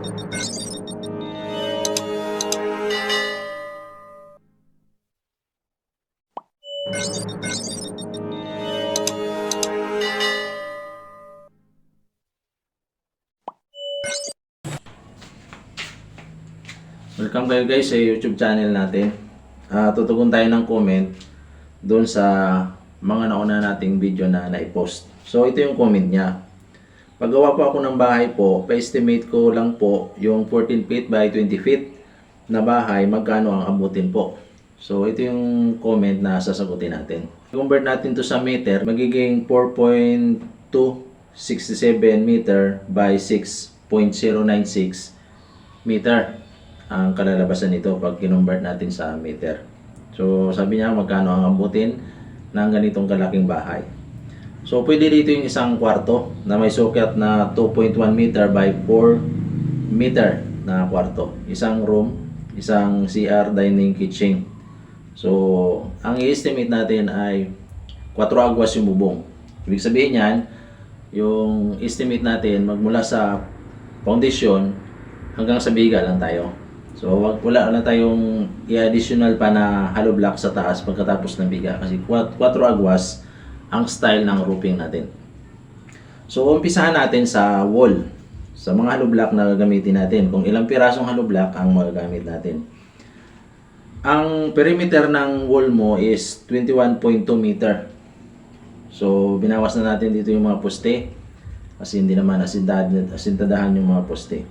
Welcome kayo guys sa YouTube channel natin. Tutugon tayo ng comment doon sa mga nauna nating video na na-post. So ito yung comment niya. Paggawa po ako ng bahay po, pa-estimate ko lang po yung 14 feet by 20 feet na bahay, magkano ang abutin po. So ito yung comment na sasagutin natin. Convert natin to sa meter, magiging 4.267 meter by 6.096 meter ang kalalabasan nito pag kinonvert natin sa meter. So sabi niya magkano ang abutin ng ganitong kalaking bahay. So pwede dito yung isang kwarto na may sukat na 2.1 meter by 4 meter na kwarto. Isang room, isang CR, dining, kitchen. So ang i-estimate natin ay 4 agwas yung bubong. Ibig sabihin yan, yung estimate natin magmula sa foundation hanggang sa biga lang tayo. So wala na tayong i-additional pa na hollow block sa taas pagkatapos ng biga kasi 4 agwas ang style ng roofing natin. So umpisahan natin sa wall. Sa mga hollow block na gagamitin natin, kung ilang pirasong hollow block ang magagamit natin. Ang perimeter ng wall mo is 21.2 meter. So binawas na natin dito yung mga poste kasi hindi naman asintadahan yung mga poste.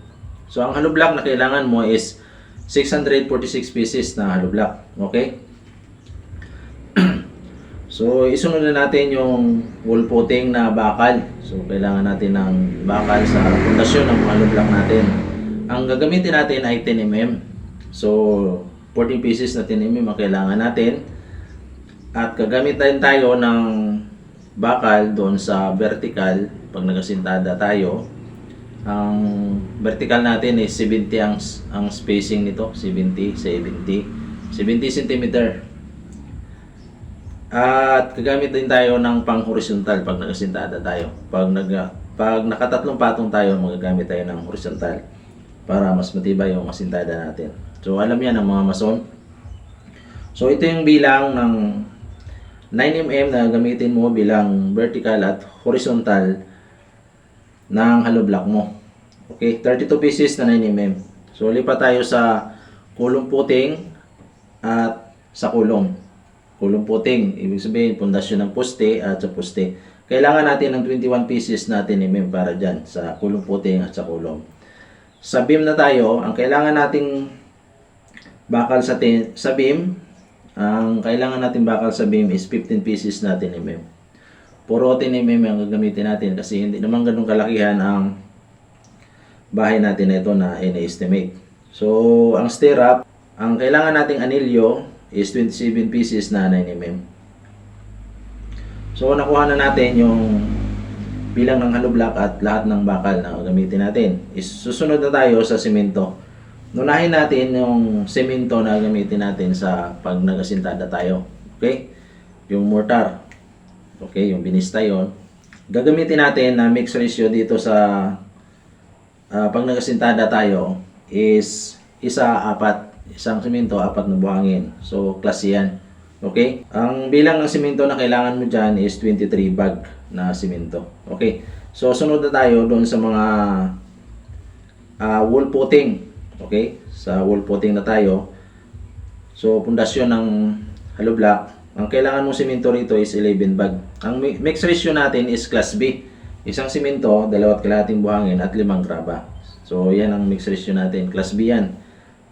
So ang hollow block na kailangan mo is 646 pieces na hollow block. Okay? So isunod na natin yung wall footing na bakal. So kailangan natin ng bakal sa pundasyon ng hollow block natin. Ang gagamitin natin ay 10 mm. So 14 pieces na 10 mm ang kailangan natin. At gagamit din tayo ng bakal doon sa vertical pag nagasintada tayo. Ang vertical natin is 70 ang spacing nito, 70 cm. At gagamit din tayo ng pang horizontal pag nagasintada tayo. Pag nakatatlong patong tayo, magagamit tayo ng horizontal para mas matibay yung asintada natin. So alam yan ng mga mason. So ito yung bilang ng 9 mm na gamitin mo bilang vertical at horizontal ng hollow block mo. Okay, 32 pieces na 9 mm. So lipat tayo sa kulong puting at sa kulong. Kulong puting, ibig sabihin pundasyon ng poste at sa poste. Kailangan natin ng 21 pieces na 10 mm para dyan sa kulong puting at sa kulong. Sa beam na tayo, ang kailangan nating bakal sa beam, ang kailangan natin bakal sa beam is 15 pieces na 10 mm. Puro 10 mm ang gagamitin natin kasi hindi naman ganun kalakihan ang bahay natin na ito na ina-estimate. So, ang stirrup, ang kailangan nating anilyo is 27 pieces na 9 mm. So, nakuha na natin yung bilang ng hollow block at lahat ng bakal na gagamitin natin. Susunod na tayo sa simento. Nunahin natin yung semento na gagamitin natin sa pag nagasintada tayo. Okay? Yung mortar. Okay, yung binista yun. Gagamitin natin na mix ratio dito sa pag nagasintada tayo is 1:4. Isang simento, 4 na buhangin. So, klase yan. Okay? Ang bilang ng simento na kailangan mo dyan is 23 bag na simento. Okay? So, sunod na tayo doon sa mga wall footing. Okay? Sa wall footing na tayo. So, pundasyon ng hollow block. Ang kailangan mong simento rito is 11 bag. Ang mix ratio natin is class B. Isang simento, 2.5 buhangin at 5 graba. So, yan ang mix ratio natin. Class B yan.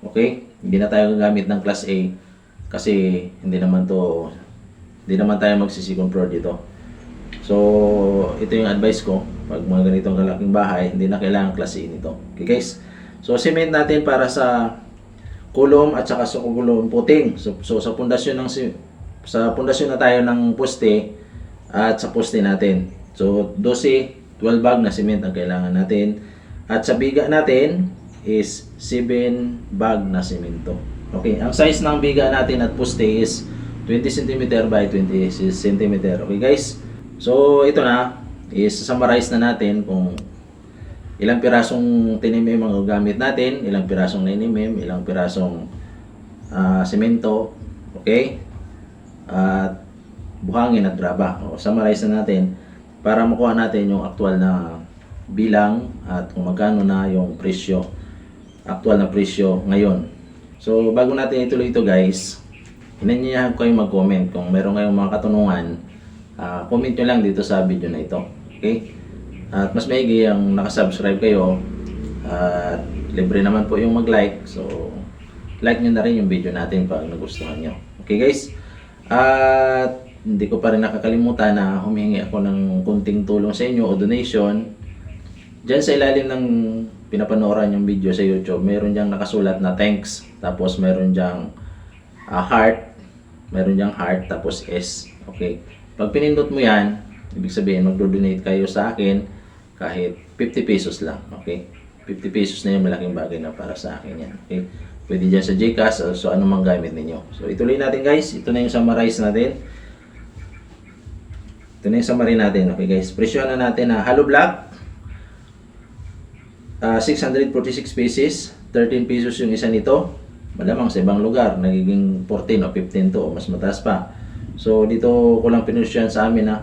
Okay? Hindi na tayo gagamit ng class A kasi hindi naman tayo magsi-second floor dito. So, ito yung advice ko. Pag mga ganitong kalaking bahay, hindi na kailangan class A nito. Okay guys? So, cement natin para sa kulom at saka sa kulom puting. So sa pundasyon na tayo ng poste at sa poste natin. So 12 bag na cement ang kailangan natin. At sa biga natin is 7 bag na semento. Okay, ang size ng biga natin at poste is 20 cm by 20 cm. Okay guys? So ito na, is summarize na natin kung ilang pirasong 10mm ang gamit natin, ilang pirasong 9mm, ilang pirasong semento, okay? At buhangin at graba. O, summarize na natin para makuha natin yung actual na bilang at kung magkano na yung presyo, actual na presyo ngayon. So bago natin ituloy ito guys, hinanyayahan ko kayong mag-comment kung meron kayong mga katanungan, comment nyo lang dito sa video na ito, okay? At mas maigi ang nakasubscribe kayo at libre naman po yung mag-like, so like nyo na rin yung video natin pag nagustuhan nyo. Okay guys? At hindi ko pa rin nakakalimutan na humingi ako ng kunting tulong sa inyo o donation. Diyan sa ilalim ng pinapanooran yung video sa YouTube, meron diyang nakasulat na thanks. Tapos meron diyang heart. Meron diyang heart tapos S. Okay? Pag pinindot mo yan, ibig sabihin magdo-donate kayo sa akin kahit 50 pesos lang. Okay? 50 pesos na yung malaking bagay na para sa akin yan. Okay? Pwede dyan sa Gcash o so anumang gamit ninyo. So ituloy natin guys. Ito na yung summarize natin. Ito na yung summary natin. Okay guys. Presyo na natin na hollow block. 646 pieces. 13 pesos yung isa nito. Malamang sa ibang lugar. Nagiging 14 o 15 to o mas mataas pa. So dito ko lang pinusyan sa amin na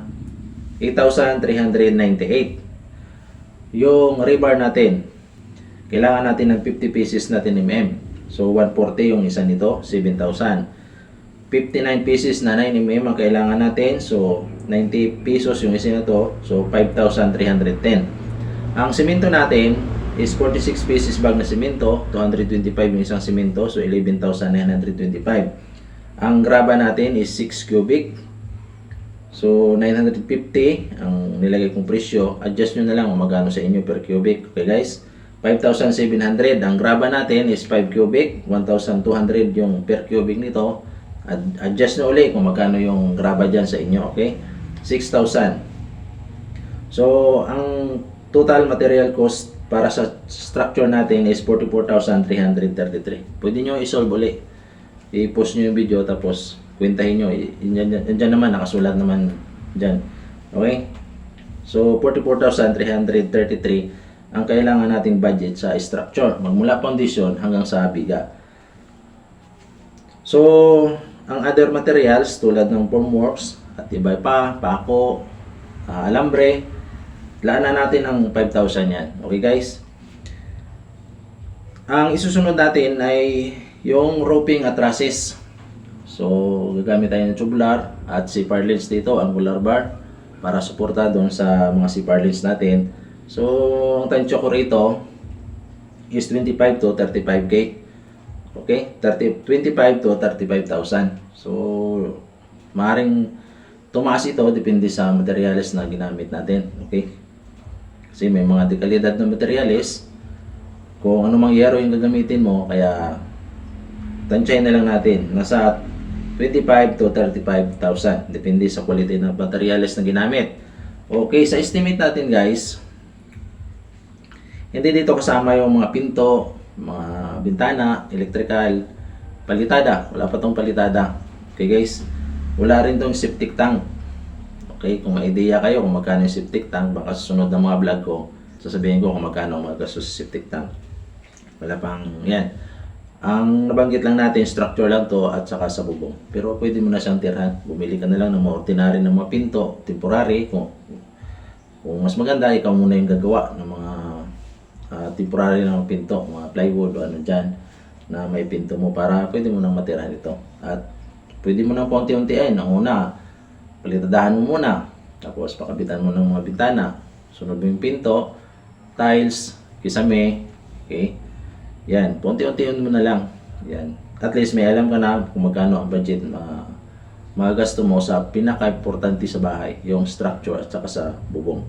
8,398. Yung rebar natin. Kailangan natin ng 50 pieces natin mm. So 140 yung isa nito, 7,000. 59 pieces na 9mm ang kailangan natin. So 90 pesos yung isa na to. So 5,310. Ang semento natin is 46 pieces bag na semento, 225 yung isang semento, so 11,925. Ang graba natin is 6 cubic. So 950 ang nilagay kong presyo. Adjust nyo na lang kung magkano sa inyo per cubic. Okay guys? 5,700. Ang graba natin is 5 cubic. 1,200 yung per cubic nito. Adjust na uli kung magkano yung graba dyan sa inyo. Okay? 6,000. So, ang total material cost para sa structure natin is 44,333. Pwede nyo i-solve uli. I-post nyo yung video tapos kwentahin nyo. Yan naman, nakasulat naman dyan. Okay? So, 44,333 ang kailangan nating budget sa structure. Magmula foundation hanggang sa biga. So, ang other materials tulad ng formworks at iba pa, pako, alambre, laanan natin ang 5,000 yan. Okay guys? Ang isusunod natin ay yung roping at trusses. So, gagamit tayo ng tubular at C-par lens dito, angular bar, para suporta doon sa mga C-par lens natin. So, ang tansya ko rito is 25 to 35K. Okay? 25 to 35,000. So, maaaring tumaas ito depende sa materials na ginamit natin. Okay? Kasi may mga dekalidad na materials. Kung ano mang yero yung gagamitin mo, kaya tansyahin na lang natin. Nasa 25 to 35,000. Depende sa quality ng materials na ginamit. Okay, sa estimate natin guys, hindi dito kasama yung mga pinto, mga bintana, electrical, palitada. Wala pa tong palitada. Okay guys? Wala rin tong septic tank. Okay? Kung may idea kayo kung magkano yung septic tank, baka susunod na mga vlog ko, sasabihin ko kung magkano magagastos sa septic tank. Wala pang yan. Ang nabanggit lang natin, structure lang to at saka sa bubong. Pero pwede mo na siyang tirahan. Bumili ka na lang ng mga ordinary ng mga pinto, temporary. Kung mas maganda, ikaw muna yung gagawa ng mga temporary na pinto, mga plywood o ano dyan na may pinto mo para pwede mo nang matirahan ito. At pwede mo nang paunti-untiin. Ang una, palitadahan mo muna. Tapos pakabitan mo ng mga bintana. Sunod mo yung pinto, tiles, kisame. Okay? Yan, paunti-untiin mo na lang. Yan. At least may alam ka na kung magkano ang budget magasto mo sa pinaka-importante sa bahay, yung structure at saka sa bubong.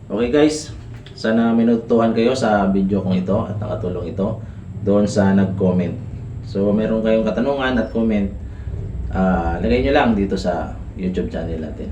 Okay guys? Sana minutuhan kayo sa video kong ito at nakatulong ito doon sa nag-comment. So, meron kayong katanungan at comment, lagay nyo lang dito sa YouTube channel natin.